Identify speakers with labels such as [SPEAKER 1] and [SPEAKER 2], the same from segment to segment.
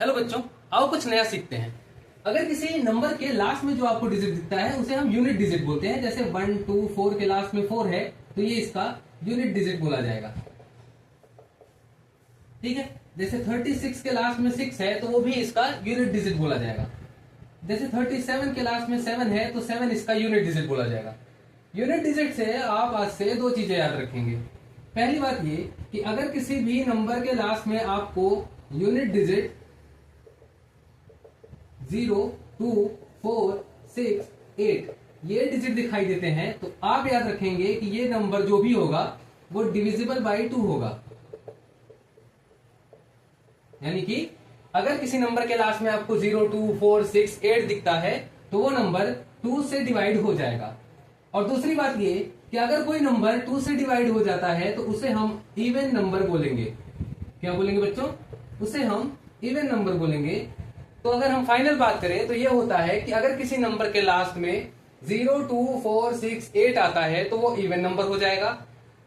[SPEAKER 1] Hello बच्चों, आओ कुछ नया सीखते हैं। अगर किसी नंबर के लास्ट में जो आपको डिजिट दिखता है उसे हम यूनिट डिजिट बोलते हैं। जैसे 1, 2, 4 के लास्ट में 4 है तो ये इसका यूनिट डिजिट बोला जाएगा। ठीक है। जैसे 36 के लास्ट में 6 है तो वो भी इसका यूनिट डिजिट बोला जाएगा। जैसे 37 के लास्ट में 7 है तो 7 इसका यूनिट डिजिट बोला जाएगा। यूनिट डिजिट से आप आज से दो चीजें याद रखेंगे। पहली बात ये कि अगर किसी भी नंबर के लास्ट में आपको यूनिट डिजिट 0, 2, 4, 6, 8 ये डिजिट दिखाई देते हैं तो आप याद रखेंगे कि ये नंबर जो भी होगा वो डिविजिबल बाई 2 होगा। यानी कि अगर किसी नंबर के लास्ट में आपको 0, 2, 4, 6, 8 दिखता है तो वो नंबर 2 से डिवाइड हो जाएगा। और दूसरी बात ये कि अगर कोई नंबर 2 से डिवाइड हो जाता है तो उसे हम इवन नंबर बोलेंगे। क्या बोलेंगे बच्चों? उसे हम इवन नंबर बोलेंगे। तो अगर हम फाइनल बात करें तो ये होता है कि अगर किसी नंबर के लास्ट में 0, 2, 4, 6, 8 आता है तो वो इवन नंबर हो जाएगा।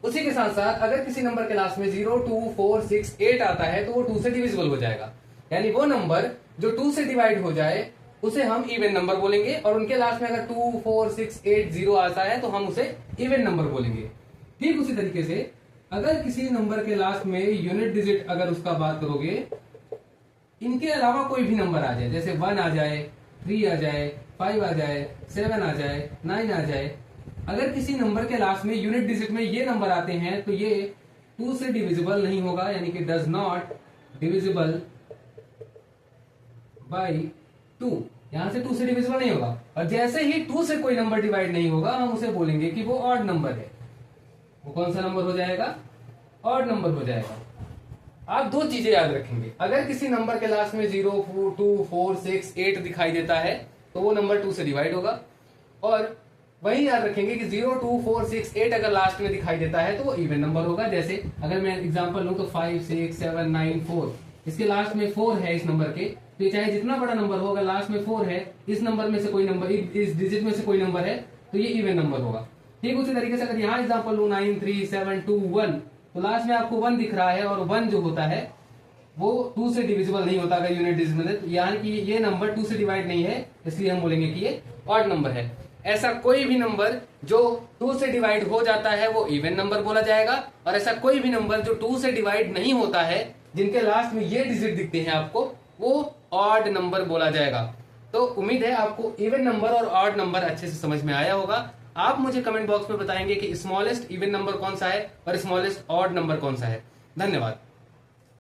[SPEAKER 1] उसी के साथ साथ अगर किसी नंबर के लास्ट में 0, 2, 4, 6, 8 आता है तो वो 2 से डिविजिबल हो जाएगा। यानी वो नंबर जो 2 से डिवाइड हो जाए उसे हम इवन नंबर बोलेंगे, और उनके लास्ट में अगर 2, 4, 6, 8, 0 आता है तो हम उसे इवन नंबर बोलेंगे। ठीक उसी तरीके से अगर किसी नंबर के लास्ट में यूनिट डिजिट अगर उसका बात करोगे, इनके अलावा कोई भी नंबर आ जाए, जैसे 1 आ जाए, 3 आ जाए, 5 आ जाए, 7 आ जाए, 9 आ जाए, अगर किसी नंबर के लास्ट में यूनिट डिजिट में ये नंबर आते हैं तो ये 2 से डिविजिबल नहीं होगा। यानी कि डज नॉट डिविजिबल बाई 2, यहां से 2 से डिविजिबल नहीं होगा। और जैसे ही 2 से कोई नंबर डिवाइड नहीं होगा हम उसे बोलेंगे कि वो ऑड नंबर है। वो कौन सा नंबर हो जाएगा? ऑड नंबर हो जाएगा। आप दो चीजें याद रखेंगे। अगर किसी नंबर के लास्ट में 0, 2, 4, 6, 8 दिखाई देता है तो वो नंबर 2 से डिवाइड होगा। और वही याद रखेंगे कि 0, 2, 4, 6, 8 अगर लास्ट में दिखाई देता है तो वो इवन नंबर होगा। जैसे अगर मैं एग्जांपल लूं तो 5, 6, 7, 9, 4, इसके लास्ट में 4 है इस नंबर के, तो चाहे जितना बड़ा नंबर हो, अगर लास्ट में 4 है, इस नंबर में से कोई नंबर, इस डिजिट में से कोई नंबर है तो ये इवन नंबर होगा। ठीक उसी तरीके से अगर यहाँ एग्जांपल लू 9, 3, 7, 2, 1, तो लास्ट में आपको 1 दिख रहा है, और 1 जो होता है वो 2 से डिविजिबल नहीं होता अगर यूनिट डिजिट में, यानी कि ये नंबर 2 से डिवाइड नहीं है, इसलिए हम बोलेंगे कि ये ऑड नंबर है। ऐसा कोई भी नंबर जो 2 से डिवाइड हो जाता है वो इवन नंबर बोला जाएगा, और ऐसा कोई भी नंबर जो 2 से डिवाइड नहीं होता है, जिनके लास्ट में ये डिजिट दिखते हैं आपको, वो ऑड नंबर बोला जाएगा। तो उम्मीद है आपको इवन नंबर और ऑड नंबर अच्छे से समझ में आया होगा। आप मुझे कमेंट बॉक्स में बताएंगे कि स्मॉलेस्ट इवन नंबर कौन सा है और स्मॉलेस्ट ऑड नंबर कौन सा है। धन्यवाद।